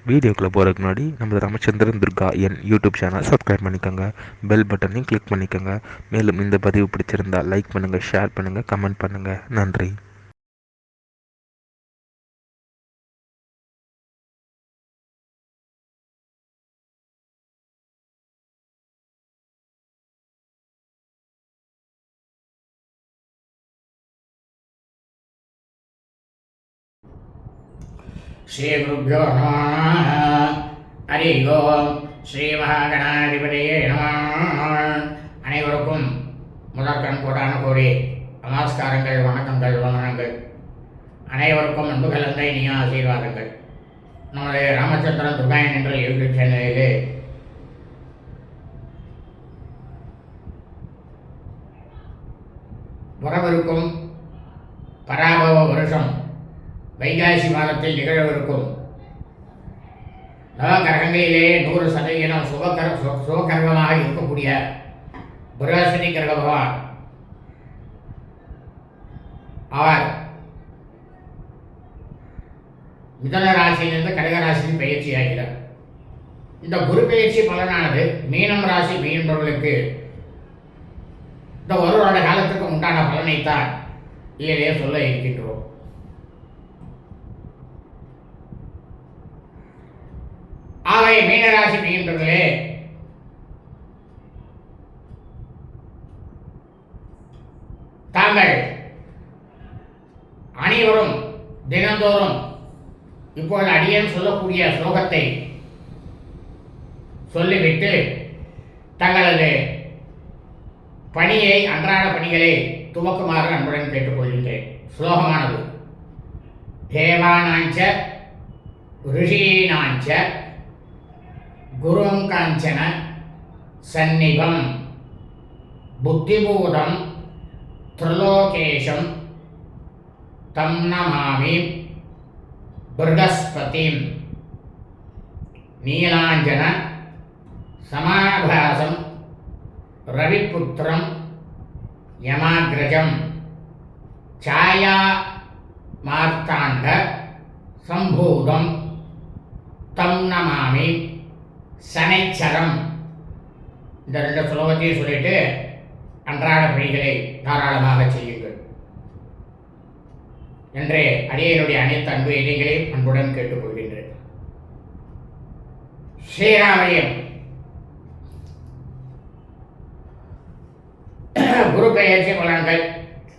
வீடியோக்குள்ளே போகிறதுக்கு முன்னாடி நம்ம ராமச்சந்திரன் துர்கா என் யூடியூப் சேனல் சப்ஸ்கிரைப் பண்ணிக்கோங்க, பெல் பட்டனையும் கிளிக் பண்ணிக்கோங்க. மேலும் இந்த பதிவு பிடிச்சிருந்தால் லைக் பண்ணுங்கள், ஷேர் பண்ணுங்கள், கமெண்ட் பண்ணுங்கள். நன்றி. श्री गुरुभ्यो नमः। हरि ओम. ஸ்ரீ மகாகணாதிபதியே நமः. அனைவருக்கும் முதற்கண் கோடான கோடி நமஸ்காரங்கள், வணக்கங்கள், வந்தனங்கள். அனைவருக்கும் அன்பு கலந்த இனிய ஆசீர்வாதங்கள். நம்முடைய ராமச்சந்திரன் துர்காயன் என்ற யூடியூப் சேனலிலே வரவிருக்கும் பராபவ வருஷம் வைகாசி மாதத்தில் நிகழவிருக்கும் நவகிரகங்களிலே 100% சுபகிரகமாக இருக்கக்கூடிய பிரகஸ்பதி கிரக பகவான் அவர் மிதுன ராசியிலிருந்து கடக ராசியில் பயிற்சி ஆகிறார். இந்த குரு பயிற்சி பலனானது மீனம் ராசி மீனவர்களுக்கு இந்த ஒரு வருட காலத்துக்கு உண்டான பலனைத்தான் இதிலே சொல்ல இருக்கின்றோம். ஆகவே மீனராசி மீனவர்களே, தாங்கள் அனைவரும் தினந்தோறும் இப்போது அடியேன் சொல்லக்கூடிய ஸ்லோகத்தை சொல்லிவிட்டு தங்களது பணியை, அன்றாட பணிகளை துவக்குமாறு அன்புடன் கேட்டுக்கொள்கின்றேன். ஸ்லோகமானது: தேவானாஞ்ச ரிஷீனாஞ்ச குரும் காஞ்சன சந்நிபம் புத்திபூதம் த்ரிலோகேஷம் தம் நமாமி ப்ருகஸ்பதிம் நீலாஞ்சன சமாபாசம் ரவிபுத்திரம் யமாக்ரஜம் சாயா மார்த்தாண்ட சம்பூதம் தம் நமாமி சனைச்சரம். இந்த 2 ஸ்லோகத்தையும் சொல்லிட்டு அன்றாட பணிகளை தாராளமாக செய்யுங்கள் என்று அடியனுடைய அனைத்து அன்பு இணைகளையும் அன்புடன் கேட்டுக்கொள்கின்றேன். ஸ்ரீராமயம் குரு பெயர்ச்சி பலன்கள்.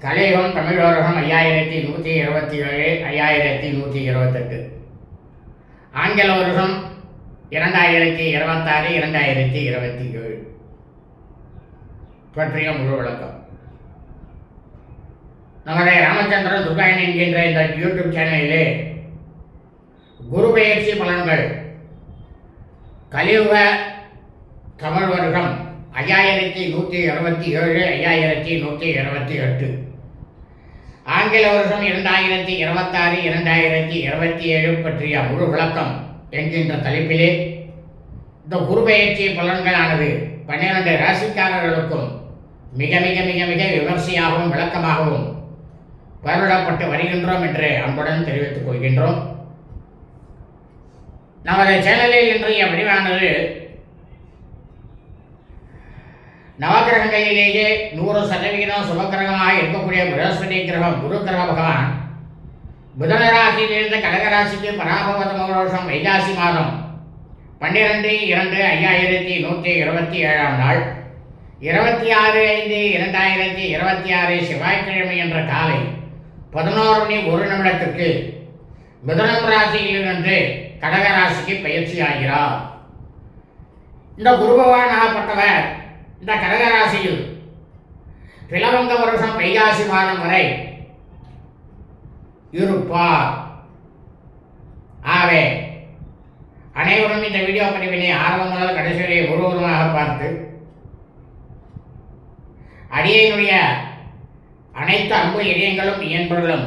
கலியுகம் தமிழ் வருடம் 5127, 5128. ஆங்கில வருஷம் 2026, 2027 பற்றிய முழு விளக்கம். நம்முடைய ராமச்சந்திரன் துர்காயன் என்கின்ற இந்த யூடியூப் சேனலிலே குரு பெயர்ச்சி பலன்கள் கலியுக தமிழ் வருடம் 5127, 5128, ஆங்கில வருஷம் 2026, 2027 பற்றிய முழு விளக்கம் என்கின்ற தலைப்பிலே இந்த குரு பெயர்ச்சி பலன்களானது 12 ராசிக்காரர்களுக்கும் மிக மிக மிக மிக விமர்சையாகவும் விளக்கமாகவும் பரவிடப்பட்டு வருகின்றோம் என்று அன்புடன் தெரிவித்துக் கொள்கின்றோம். நமது சேனலில் இன்றைய வடிவானது நவகிரகங்களிலேயே 100% சுபகிரகமாக இருக்கக்கூடிய பிரகஸ்பதி கிரகம் குரு கிரக பகவான் மிதுன ராசியிலிருந்து கடகராசிக்கு பராபவ வருஷம் வைகாசி மாதம் 12/2/5127 நாள் 26/5/2026 செவ்வாய்க்கிழமை என்ற காலை 11:01 மிதுனம் ராசியிலிருந்து கடகராசிக்கு பயிற்சி ஆகிறார். இந்த குரு பகவான் ஆகப்பட்டவர் இந்த கடகராசியில் பிளவங்க வருஷம் வைகாசி மாதம் வரை இருப்பார். ஆகவே அனைவரும் இந்த வீடியோ பதிவினை ஆரம்பம் முதல் கடைசி வரை ஒருவருமாக பார்த்து அடியனுடைய அனைத்து அன்பு இதயங்களும் இயன்பர்களும்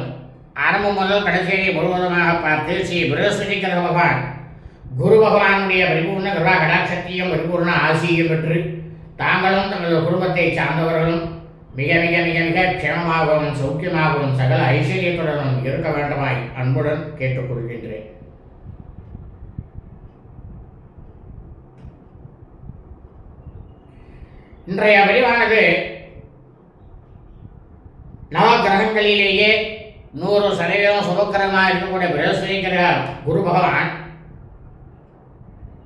ஆரம்பம் முதல் கடைசி வரை முழுவதுமாக பார்த்து ஸ்ரீ பிரகஸ்பதி கிரக பகவான் குரு பகவானுடைய பரிபூர்ண கிருபா கடாட்சத்தையும் பரிபூர்ண ஆசியும் பெற்று தாங்களும் தங்களது குடும்பத்தை சார்ந்தவர்களும் மிக மிக மிக மிக க்ஷேமமாகவும் சௌக்கியமாகவும் சகல ஐஸ்வர்யத்துடனும் இருக்க வேண்டுமாய் அன்புடன் கேட்டுக்கொள்கின்றேன். இன்றைய பதிவானது நவகிரகங்களிலேயே 100% சுபக்கிரகமாக இருக்கக்கூடிய பிரகஸ்பதி கிரக குரு பகவான்,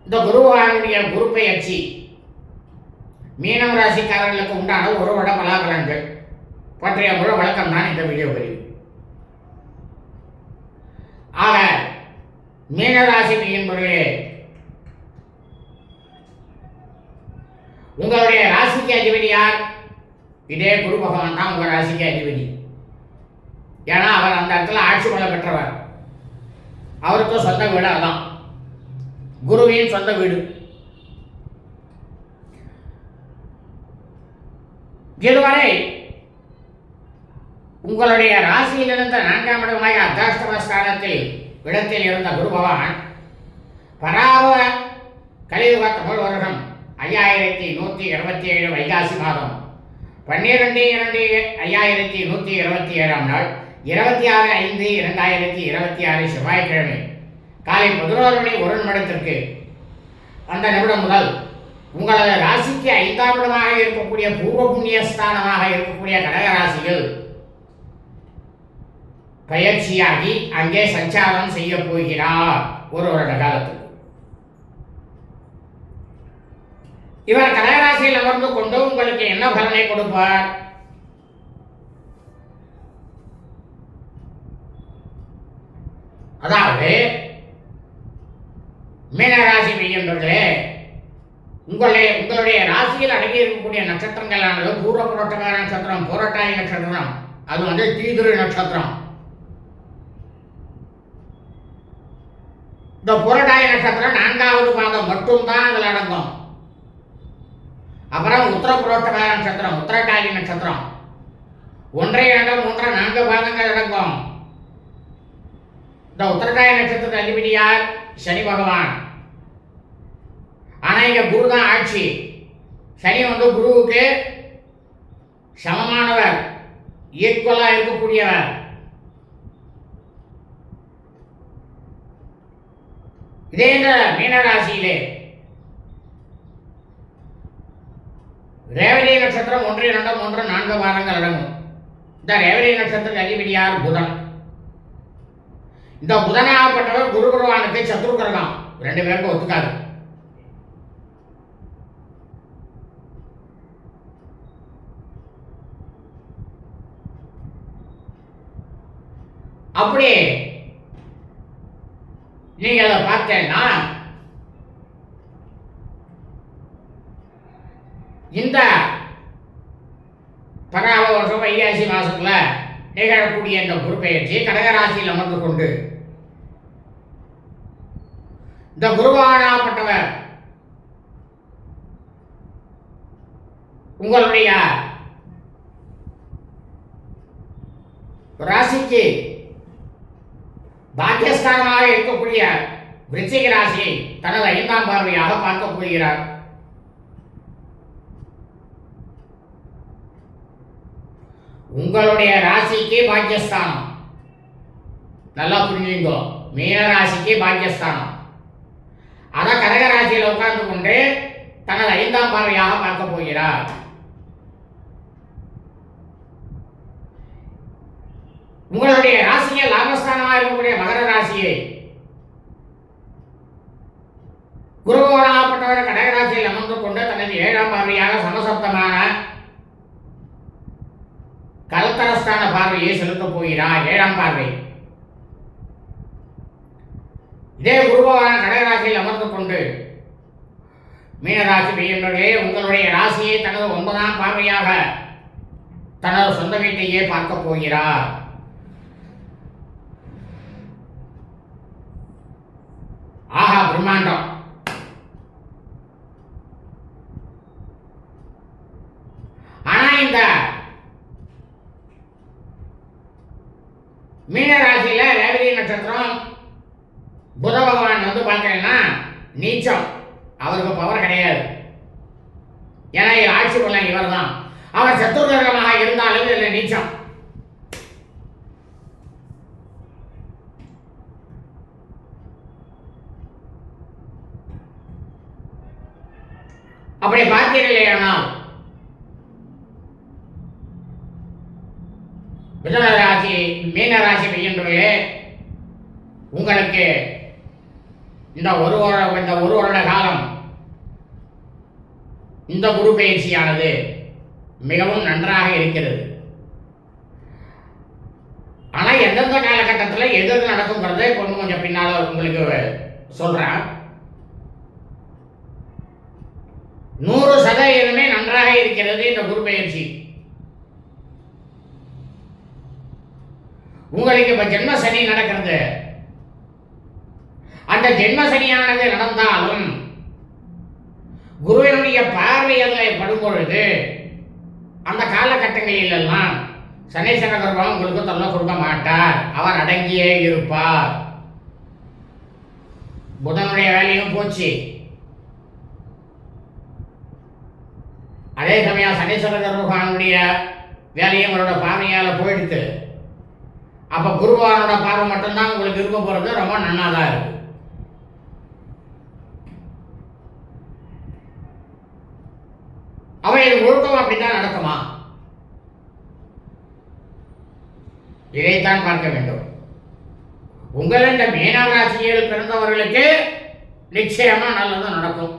இந்த குரு பகவானுடைய குரு பெயர்ச்சி மீனம் ராசிக்காரர்களுக்கு உண்டான ஒரு வருட பலாபலன்கள் பற்றிய முழு வழக்கம் தான் இந்த வீடியோ பதிவு. ஆக மீனராசி என்பவர்களே, உங்களுடைய ராசிக்கு அதிபதி யார்? இதே குரு பகவான் தான் உங்கள் ராசிக்கு அதிபதி. ஏன்னா அவர் அந்த இடத்துல ஆட்சி பலம் பெற்றவர். அவருக்கு சொந்த வீடு அதான் குருவின் சொந்த வீடு. இதுவரை உங்களுடைய ராசியிலிருந்த 4ஆம் இடமாக அர்த்தாஷ்டமஸ்தானத்தில் இடத்தில் இருந்த குரு பகவான் பராவ கலியுக தமிழ் வருடம் 5127 வைகாசி மாதம் 12/2/5127 நாள் 26/5/2026 செவ்வாய்க்கிழமை காலை 11:01 அந்த நிமிடம் முதல் உங்களது ராசிக்கு 5ஆம் இடமாக இருக்கக்கூடிய பூர்வ புண்ணியஸ்தானமாக இருக்கக்கூடிய கடகராசியில் பயிற்சியாகி அங்கே சஞ்சாரம் செய்ய போகிறார் ஒரு வருட காலத்துக்கு. இவர் கடகராசியில் அமர்ந்து கொண்டு உங்களுக்கு என்ன பலனை கொடுப்பார்? அதாவது மீனராசி என்பவர்களே, உங்களுடைய ராசியில் அடங்கி இருக்கக்கூடிய நட்சத்திரங்களானது பூர்வ புரோட்டகார நட்சத்திரம், புரட்டாதி நட்சத்திரம், அது தீதுரு நட்சத்திரம். இந்த புரட்டாதி நட்சத்திரம் 4வது பாதம் மட்டும்தான் அதில் அடங்கும். அப்புறம் உத்தர புரோட்டகார நட்சத்திரம், உத்தரட்டாதி நட்சத்திரம் 1, 2, 3, 4 பாதங்கள் அடங்கும். இந்த உத்தரட்டாதி நட்சத்திரத்தின் அதிபதி யார்? சனி பகவான். ஆனா இங்க குரு தான் ஆட்சி. சனி குருவுக்கு சமமானவர், ஈக்குவலா இருக்கக்கூடியவர். இதே இந்த மீனராசியிலே ரேவதி நட்சத்திரம் 1, 2, 3, 4 வாரங்கள் அடங்கும். இந்த ரேவதி நட்சத்திரத்தின் அதிபதி யார்? புதன். இந்த புதனாகப்பட்டவர் குரு பகவானுக்கு சத்ரு கிரகம், 2 பேருக்கும் ஒத்துக்காது. அப்படி நீங்க அதை பார்த்தேன்னா இந்த பராவ வருஷம் வைகாசி மாசத்துல நிகழக்கூடிய இந்த குரு பெயர்ச்சி கடகராசியில் அமர்ந்து கொண்டு இந்த குருவானாப்பட்டவர் உங்களுடைய ராசிக்கு பாக்கியஸ்தானமாக இருக்கக்கூடிய விருச்சிக ராசியை தனது 5ஆம் பார்வையாக பார்க்க போகிறார். உங்களுடைய ராசிக்கு பாக்கியஸ்தானம் நல்லா புரிஞ்சுங்க. மீன ராசிக்கு பாக்கியஸ்தானம் அத கடகராசியில் உட்கார்ந்து கொண்டு தனது 5ஆம் பார்வையாக பார்க்க போகிறார். உங்களுடைய ராசியை லாபஸ்தானமாக இருக்கக்கூடிய மகர ராசியை குருபகவானாகப்பட்டவர் கடகராசியில் அமர்ந்து கொண்டு தனது 7ஆம் பார்வையாக சமசப்தமான கலத்தரஸ்தான பார்வையை செலுத்தப் போகிறார். 7ஆம் பார்வை. இதே குருபகவான் கடகராசியில் அமர்ந்து கொண்டு மீனராசி என்பவர்களே, உங்களுடைய ராசியை தனது 9ஆம் பார்வையாக தனது சொந்த வீட்டையே பார்க்க போகிறார். ஆஹா பிரம்மாண்டம். ஆனா இந்த மீனராசியில ரேவதி நட்சத்திரம் புத பகவான் பார்த்தீங்கன்னா நீச்சம், அவருக்கு பவர் கிடையாது. ஏன்னா ஆட்சி பலன் இவர் தான். அவர் சத்துர்கிரகமாக இருந்தாலும் இதில் நீச்சம். அப்படி பார்த்தீர்களேயானால் மீனராசி பையன்களே, உங்களுக்கு இந்த ஒரு வருட காலம் இந்த குரு பயிற்சியானது மிகவும் நன்றாக இருக்கிறது. ஆனால் எந்தெந்த காலகட்டத்தில் எது நடக்குங்கிறத இப்போ கொஞ்சம் பின்னால் உங்களுக்கு சொல்கிறேன். 100% நன்றாக இருக்கிறது இந்த குரு பயிற்சி. உங்களுக்கு இப்ப ஜென்ம சனி நடக்கிறது. அந்த ஜென்ம சனியானது நடந்தாலும் குருவினுடைய பார்வை அதில் படும் பொழுது அந்த காலகட்டங்களில் எல்லாம் சனீஸ்வர பகவான் உங்களுக்கு தொல்லை கொடுக்க மாட்டார். அவர் அடங்கியே இருப்பார். புதனுடைய வேலையும் போச்சு. அதே சமயம் சனீஸ்வர பகவானுடைய வேலையும் உங்களோட பார்வையால் போயிடுத்து. அப்போ குருவானோட பார்வை மட்டும்தான் உங்களுக்கு இருக்க போகிறது. ரொம்ப நன்னா தான் இருக்கு. அவை இது ஒழுக்கம் அப்படித்தான் நடக்குமா? இதைத்தான் பார்க்க வேண்டும். உங்கள் இந்த மீனம் ராசியில் பிறந்தவர்களுக்கு நிச்சயமா நல்லது நடக்கும்.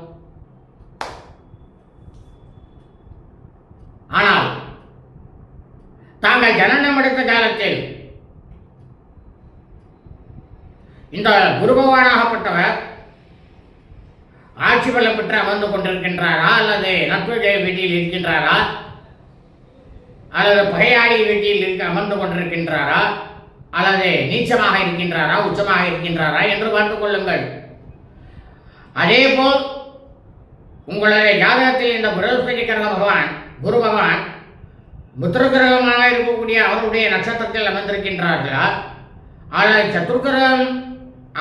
ஆனால் தாங்கள் ஜனனம் எடுத்த காலத்தில் இந்த குரு பகவானாகப்பட்டவர் ஆட்சி பலம் பெற்று அமர்ந்து கொண்டிருக்கின்றாரா, அல்லது நட்பு வீட்டில் இருக்கின்றாரா, அல்லது பகையாளி வீட்டில் அமர்ந்து கொண்டிருக்கின்றாரா, அல்லது நீச்சமாக இருக்கின்றாரா, உச்சமாக இருக்கின்றாரா என்று பார்த்துக் கொள்ளுங்கள். அதேபோல் உங்களுடைய ஜாதகத்தில் இந்த பிரகஸ்பதி கிரக பகவான் குரு பகவான் புத்திர கிரகமாக இருக்கக்கூடிய அவருடைய நட்சத்திரத்தில் அமர்ந்திருக்கின்றார்களா, அல்லது சத்துருக்கிரகம்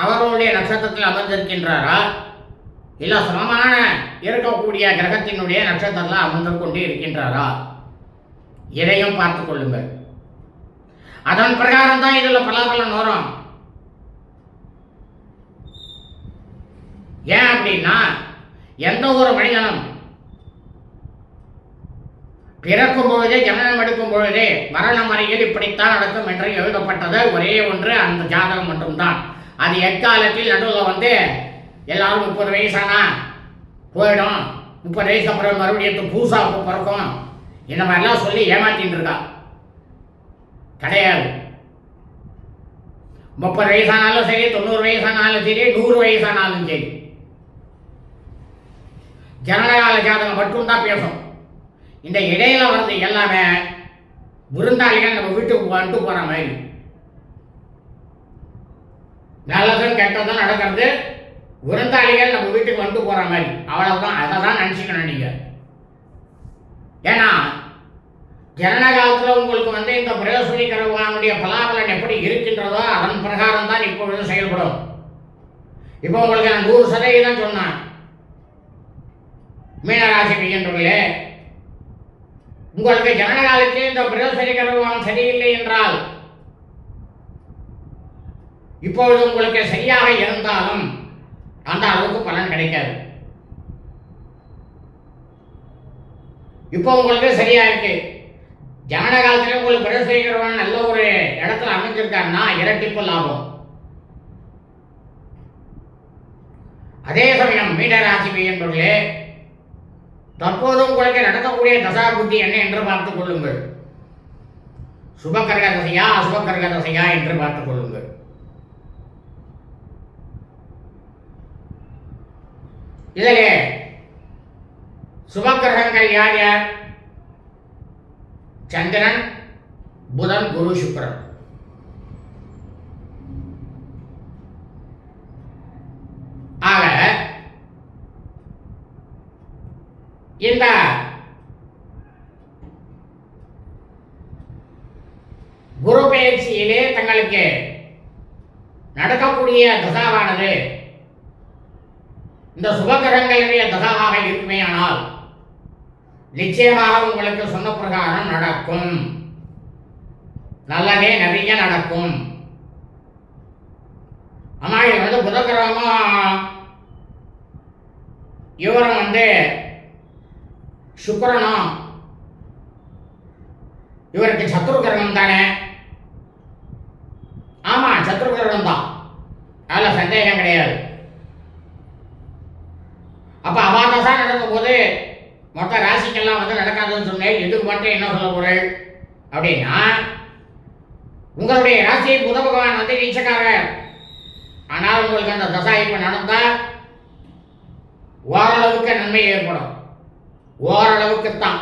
அவர்களுடைய நட்சத்திரத்தில் அமர்ந்திருக்கின்றாரா, இல்லை சமமான இருக்கக்கூடிய கிரகத்தினுடைய நட்சத்திரத்தில் அமர்ந்து கொண்டு இருக்கின்றாரா, இதையும் பார்த்துக் கொள்ளுங்கள். அதன் பிரகாரம் தான் இதில் பலாபலன் வரும். ஏன் அப்படின்னா, எந்த ஒரு மனிதனும் பிறக்கும் பொழுதே ஜனனம் எடுக்கும் பொழுதே மரணம் வரையில் இப்படித்தான் நடக்கும் என்று எழுதப்பட்டது ஒரே ஒன்று அந்த ஜாதகம் மட்டும்தான். அது எக்காலத்தில் நடுவில் எல்லாரும் 30 வயசானா போயிடும், 30 வயசு அப்புறம் மறுபடியும் பூசா பிறக்கும், இந்த மாதிரிலாம் சொல்லி ஏமாத்தின்னு இருக்கா. கிடையாது. 30 வயசானாலும் சரி, 90 வயசானாலும் சரி, 100 வயசானாலும் சரி, ஜனனகால ஜாதகம் மட்டும்தான் பேசும். இந்த இடையில வர்றது எல்லாமே விருந்தாளிகள் நம்ம வீட்டுக்கு வந்துட்டு போற மாதிரி. நல்லதும் கெட்டதும் நடக்கிறது விருந்தாளிகள் நம்ம வீட்டுக்கு வந்துட்டு போற மாதிரி. அவ்வளவுதான். அதை தான் நினைச்சுக்கணும் நீங்க. ஏன்னா ஜனனகாலத்தில் உங்களுக்கு இந்த பிரகஸ்பதி கிரகவானுடைய பலாபலன் எப்படி இருக்கின்றதோ அதன் பிரகாரம் தான் இப்பொழுது செயல்படும். இப்போ உங்களுக்கு நான் 100% சொன்னேன். மீனராசி பையன்களே, உங்களுக்கு ஜனனகாலத்தில் இந்த பிரகஸ்பதி கிரகவான் சரியில்லை என்றால் இப்பொழுது உங்களுக்கு சரியாக இருந்தாலும் அந்த அளவுக்கு பலன் கிடைக்காது. இப்போ உங்களுக்கு சரியா இருக்கு. ஜனன காலத்துல உங்களுக்கு பிரகஸ்பதி கிரகவான் நல்ல ஒரு இடத்துல அமைஞ்சிருக்காருன்னா இரட்டிப்பு லாபம். அதே சமயம் மீனராசி பையன்களே, தற்போது உங்களுக்கு நடக்கக்கூடிய தசா புத்தி என்ன என்று பார்த்துக் கொள்ளுங்கள். சுபகர்க தசையா அசுபகர்க தசையா என்று பார்த்துக் கொள்ளுங்கள். இதிலே சுபகிரகங்கள் யார் யார்? சந்திரன், புதன், குரு, சுக்கிரன். ஆக இந்த குரு பயிற்சியிலே தங்களுக்கு நடக்கக்கூடிய தசாவானது இந்த சுபகிரகங்களுடைய தசாவாக இருக்குமே ஆனால் நிச்சயமாக உங்களுக்கு சொன்ன பிரகாரம் நடக்கும். நல்லதே நிறைய நடக்கும். ஆனா இது புதகிரகமும் இவரும் சுக்கிரனும் இவருக்கு சத்ரு கிரகம் தானே. சத்ருகிரகம் தான், அதில் சந்தேகம் கிடையாது. அப்போ அபாதசா நடக்கும் போது மொத்த ராசிக்கெல்லாம் வந்து நடக்காதுன்னு சொன்னேன். இதுக்கு மட்டும் என்ன சொல்ல பொருள் அப்படின்னா, உங்களுடைய ராசியை புத பகவான் வந்து நீச்சக்காரர். ஆனால் உங்களுக்கு அந்த தசா இப்போ நடந்தால் ஓரளவுக்கு நன்மை ஏற்படும், ஓரளவுக்குத்தான்.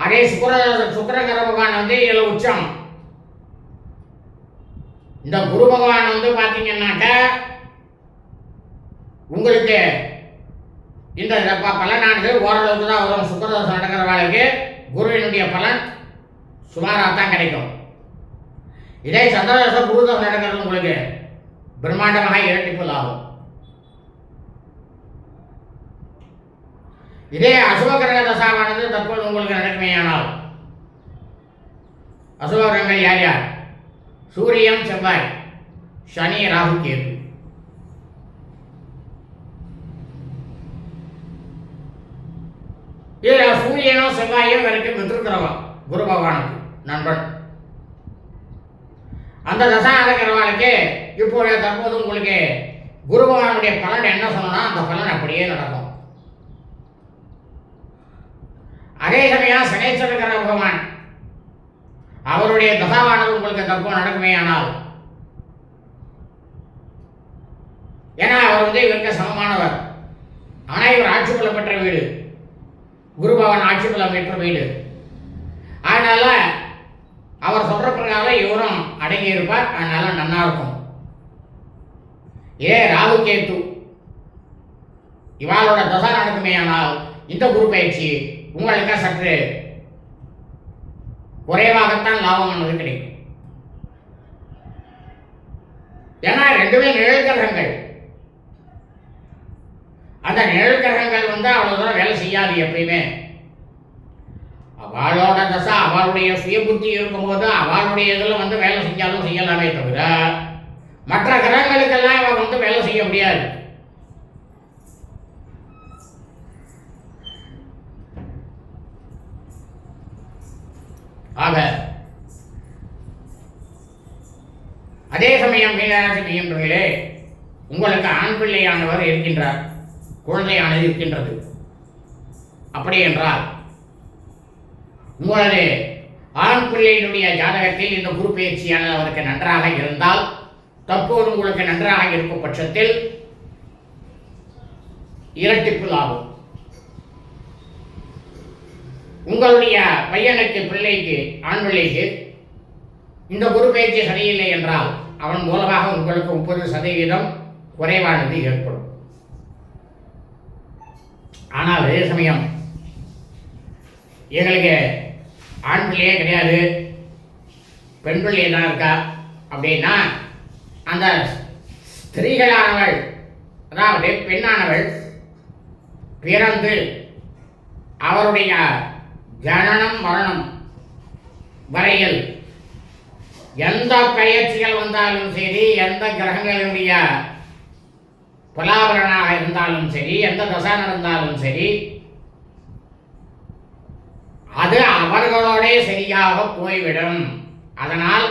அதே சுக்கிரகிர பகவான் வந்து இதில் உச்சம். இந்த குரு பகவான் வந்து பார்த்தீங்கன்னாக்க உங்களுக்கு இந்த பலனானது ஓரளவுக்கு தான் வரும். சுக்கிரதோஷம் நடக்கிற வேலைக்கு குருவினுடைய பலன் சுமாராக தான் கிடைக்கும். இதே சந்திரதோஷம் குருதோஷம் நடக்கிறது உங்களுக்கு பிரம்மாண்டமாக இரட்டிப்பு லாபம். இதே அசுப கிரக தசாவானது தற்போது உங்களுக்கு நடக்குமேயானால், அசுப கிரகங்கள் யார் யார்? சூரியன், செவ்வாய், சனி, ராகு, கேது. இதில் சூரியனும் செவ்வாயும் வரைக்கும் மித்ருக்கிரகம் குரு பகவானுக்கு நண்பன். அந்த தசா நடக்கிறவாளுக்கு இப்போது தற்போது உங்களுக்கு குரு பகவானுடைய பலன் என்ன சொல்லணும்னா அந்த பலன் அப்படியே நடக்கும். அதே சமயம் சனீஸ்வர பகவான் அவருடைய தசாவானது உங்களுக்கு தற்போது நடக்குமே. ஆனால் ஏன்னா அவர் வந்து இவருக்கு சமமானவர். ஆனால் இவர் ஆட்சி பலம் பெற்ற வீடு, குரு பகவான் ஆட்சி பலம் பெற்ற வீடு. அதனால அவர் சொல்ற பிரகாரம் இவரும் அடங்கி இருப்பார். அதனால நன்னா இருக்கும். ராகு கேத்து இவாளோட தசா நடக்குமே. ஆனால் இந்த குரு பயிற்சி உங்களுக்கு சற்று குறைவாகத்தான் லாபம் என்பது கிடைக்கும். ஏன்னா ரெண்டுமே நிழல் கிரகங்கள். அந்த நிழல் கிரகங்கள் வந்து அவ்வளவு தூரம் வேலை செய்யாது எப்பயுமே. அவளோட தசா அவளுடைய சுய புத்தி இருக்கும்போது அவளுடைய இதில் வந்து வேலை செஞ்சாலும் செய்யலாமே தவிர மற்ற கிரகங்களுக்கெல்லாம் அவள் வந்து வேலை செய்ய முடியாது. ஆக அதே சமயம் மீனராசி மீன்பர்களே, உங்களுக்கு ஆண் பிள்ளையானவர் இருக்கின்றார், குழந்தையானது இருக்கின்றது. அப்படி என்றால் உங்களது ஆண் பிள்ளையினுடைய ஜாதகத்தில் இந்த குரு பயிற்சியானது அவருக்கு நன்றாக இருந்தால், தற்போது உங்களுக்கு நன்றாக இருக்கும் பட்சத்தில் இரட்டிப்பு லாபம். உங்களுடைய பையனுக்கு பிள்ளைக்கு ஆண் பிள்ளைக்கு இந்த குரு பயிற்சி சரியில்லை என்றால் அவன் மூலமாக உங்களுக்கு 30% குறைவானது ஏற்படும். ஆனால் அதே சமயம் எங்களுக்கு ஆண் பிள்ளையே கிடையாது, பெண் பிள்ளையே தான் இருக்கா அப்படின்னா அந்த ஸ்திரீகளானவள், அதாவது பெண்ணானவள் பிறந்து அவருடைய ஜனனம் மரணம் வரையில் எந்த பயிற்சிகள் வந்தாலும் சரி, எந்த கிரகங்களுடைய பலாபலனாக இருந்தாலும் சரி, எந்த தசா நடந்தாலும் சரி, அது அவர்களோட சரியாக போய்விடும். அதனால்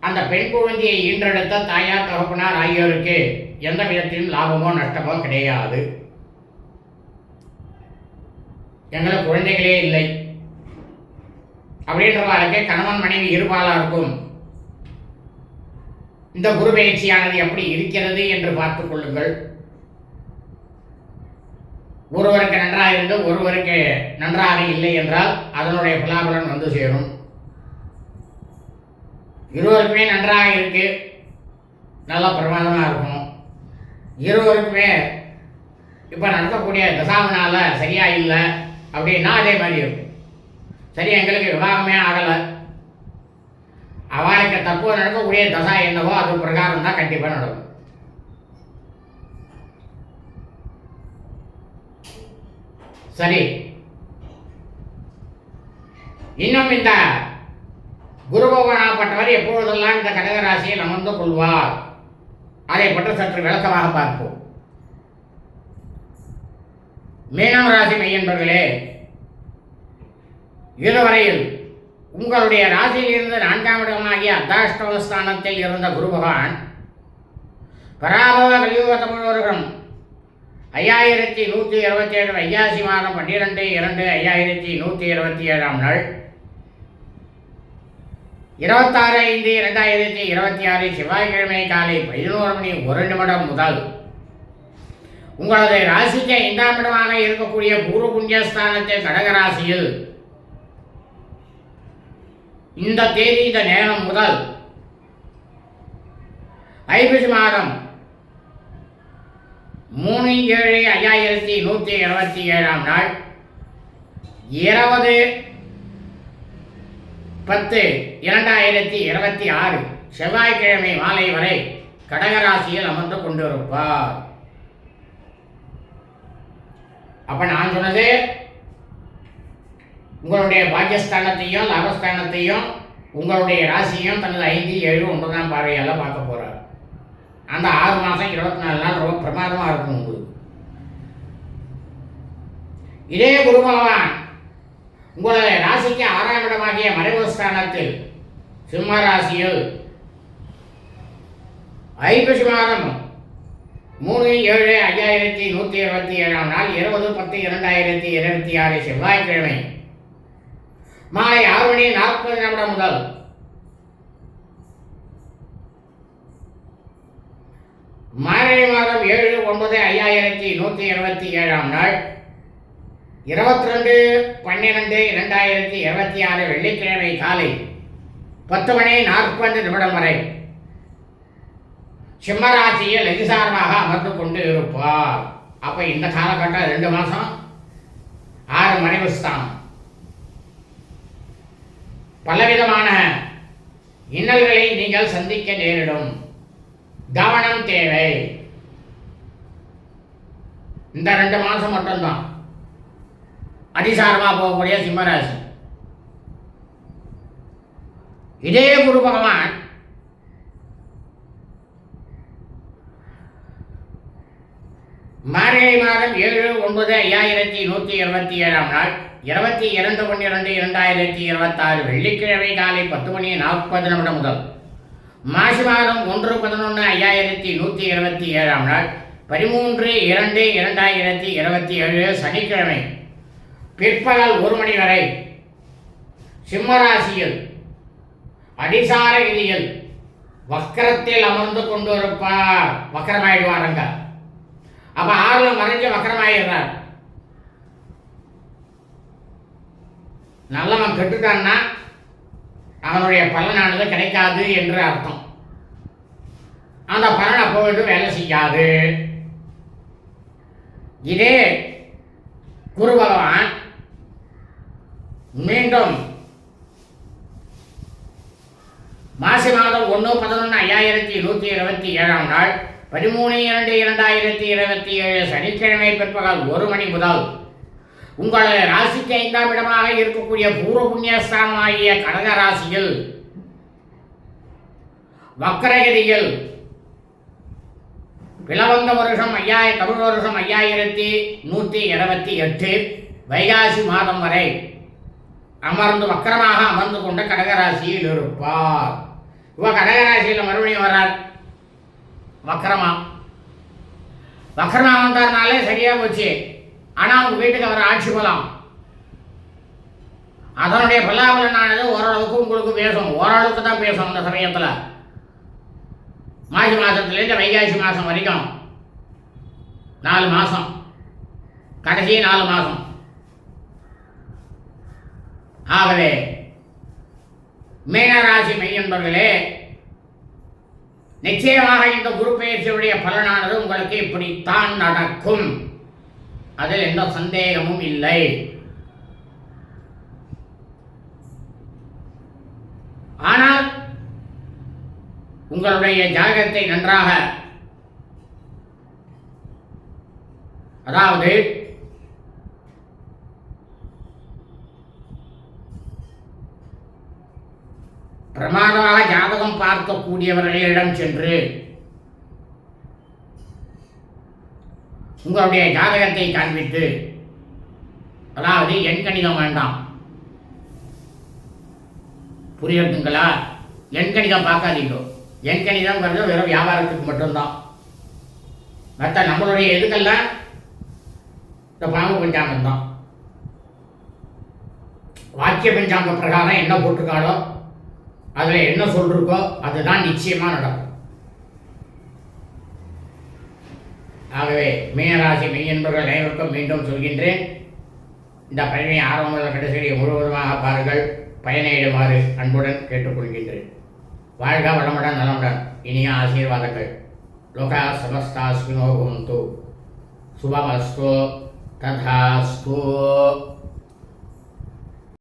அந்த பெண் குழந்தையை ஈன்றெடுத்த தாயார் தகப்பனார் ஆகியோருக்கு எந்த விதத்திலும் லாபமோ நஷ்டமோ கிடையாது. எங்களுக்கு குழந்தைகளே இல்லை அப்படின்ற வாழ்க்கை கணவன் மனைவி இருபாலா இருக்கும். இந்த குரு பயிற்சியானது எப்படி இருக்கிறது என்று பார்த்துக் கொள்ளுங்கள். ஒருவருக்கு நன்றாக இருந்து ஒருவருக்கு நன்றாக இல்லை என்றால் அதனுடைய பலாபலன் வந்து சேரும். இருவருக்குமே நன்றாக இருக்கு, நல்லா பிரமாதமாக இருக்கும். இருவருக்குமே இப்போ நடக்கக்கூடிய தசாவினால சரியா இல்லை அப்படின்னா அதே மாதிரி இருக்கும். சரி, எங்களுக்கு விவாகமே ஆகலை, அவளுக்கு தற்போது நடக்கக்கூடிய தசா என்னவோ அது பிரகாரம் தான் கண்டிப்பாக நடக்கும். சரி, இன்னும் இந்த குரு பகவானாகப்பட்டவர் எப்பொழுதெல்லாம் இந்த கடகராசியில் அமர்ந்து கொள்வார் அதை பற்றி சற்று விளக்கமாக பார்ப்போம். மீனம் ராசி மெய்யன்பர்களே, இதுவரையில் உங்களுடைய ராசியில் இருந்து 4ஆம் இடமாகிய அர்த்தாஷ்டமஸ்தானத்தில் இருந்த குரு பகவான் பராபவ கலியுக தமிழ் வருடம் 5127 வைகாசி மாதம் 12/2/5127 நாள் 26/5/2026 செவ்வாய்க்கிழமை காலை 11:01 முதல் உங்களது ராசிக்கு 5ஆம் இடமாக இருக்கக்கூடிய பூர்வ புண்ணியஸ்தானத்தில் கடகராசியில் இந்த தேதி இந்த நேரம் முதல் ஐப்பசி மாதம் 3/7/5127 நாள் 20/10/2026 செவ்வாய்க்கிழமை மாலை வரை கடகராசியில் அமர்ந்து கொண்டிருப்பார். அப்ப நான் சொன்னது உங்களுடைய பாக்கியஸ்தானத்தையும் லாபஸ்தானத்தையும் உங்களுடைய ராசியும் தனது 5, 7, 9ஆம் பார்வையால் பார்க்க போறார். அந்த 6 மாதம் 24 நாள் ரொம்ப பிரமாதமாக இருக்கும் உங்களுக்கு. இதே குரு பகவான் உங்களுடைய ராசிக்கு 6ஆம் இடமாகிய மறைவு ஸ்தானத்தில் சிம்ம ராசியில் ஐப்பசி மாதம் 3/7/5127 நாள் 20/10/2026 செவ்வாய்க்கிழமை மாலை 6:40 முதல் மார்கழி மாதம் 7/9/5127 நாள் 22/12/2026 வெள்ளிக்கிழமை காலை 10:40 வரை சிம்மராசியில் அதிசாரமாக அமர்ந்து கொண்டு இருப்பார். அப்ப இந்த காலகட்டம் 2 மாசம் 6 மறைவு ஸ்தானம். பலவிதமான இன்னல்களை நீங்கள் சந்திக்க நேரிடும். கவனம் தேவை. இந்த 2 மாசம் மட்டும்தான் அதிசாரமாக போகக்கூடிய சிம்மராசி. இதே குரு பகவான் மார்கழி மாதம் 7/9/5127 நாள் 22/12/2026 வெள்ளிக்கிழமை காலை 10:40 முதல் மாசி மாதம் 1/11/5127 நாள் 13/2/2027 சனிக்கிழமை பிற்பகல் 1 மணி வரை சிம்மராசியில் அதிசார விதியில் வக்கரத்தில் அமர்ந்து கொண்டு இருப்பார். வக்கரமாயிடுவாருங்க. அப்ப 6ல மறைஞ்சு வக்கரமாயிடுறார். நல்லவன் கெட்டுட்டான்னா அவனுடைய பலனானது கிடைக்காது என்று அர்த்தம். அந்த பலன் அப்போது வேலை செய்யாது. இதே குரு பகவான் மீண்டும் மாசி மாதம் 1/11/5127 நாள் 13/2/2027 சனிக்கிழமை பிற்பகல் 1 மணி முதல் உங்களது ராசிக்கு 5ஆம் இடமாக இருக்கக்கூடிய பூர்வ புண்ணியஸ்தானமாகிய கடக ராசியில் வக்கரகிரியில் பிளவந்த வருஷம் தமிழ் வருஷம் 5128 வைகாசி மாதம் வரை அமர்ந்து வக்கரமாக அமர்ந்து கொண்ட கடகராசியில் இருப்பார். இவ கடகராசியில் மறுபடியும் வர்றார். வக்கரமா வந்தார்னாலே சரியா போச்சு. ஆனா உங்க வீட்டுக்கு அவர் ஆட்சி போலாம். அதனுடைய பல்லாபலனானது ஓரளவுக்கு உங்களுக்கு பேசும். ஓரளவுக்கு தான் பேசும். அந்த சமயத்துல மாசி மாசத்துலேருந்து வைகாசி மாசம் வரைக்கும் 4 மாசம், கடைசி 4 மாசம். ஆகவே மீனராசி மெய்யன்பர்களே, நிச்சயமாக இந்த குரு பயிற்சியுடைய பலனானது உங்களுக்கு இப்படித்தான் நடக்கும். அதில் எந்த சந்தேகமும் இல்லை. ஆனால் உங்களுடைய ஜாதகத்தை நன்றாக, அதாவது பிரமாதமாக ஜாதகம் பார்க்கக்கூடியவர்களிடம் சென்று உங்களுடைய ஜாதகத்தை காண்பித்து, அதாவது எண்கணிதம் வேண்டாம், புரியுதுங்களா? எண்கணிதம் பார்க்காதீங்க. எண்கணிதம்ங்கிறது வெறும் வியாபாரத்துக்கு மட்டும்தான். மற்ற நம்மளுடைய எதுக்கெல்லாம் இந்த பாம்பு பஞ்சாங்கம் தான். வாக்கிய பஞ்சாங்க பிரகாரம் என்ன போட்டிருக்காளோ அதில் என்ன சொல்லிருக்கோ அதுதான் நிச்சயமாக நடக்கும். ஆகவே மீனராசி மெய்யன்பர்கள் அனைவருக்கும் மீண்டும் சொல்கின்றேன், இந்த பயனை ஆரம்ப முதல் கடைசி முழுவதுமாக பாருங்கள், பயனையிடுமாறு அன்புடன் கேட்டுக்கொள்கின்றேன். வாழ்க வளமுடன் நலமுடன். இனிய ஆசீர்வாதங்கள். லோகா சமஸ்தா ஸ்மினோ பவந்து. சுபமஸ்து. ததாஸ்து.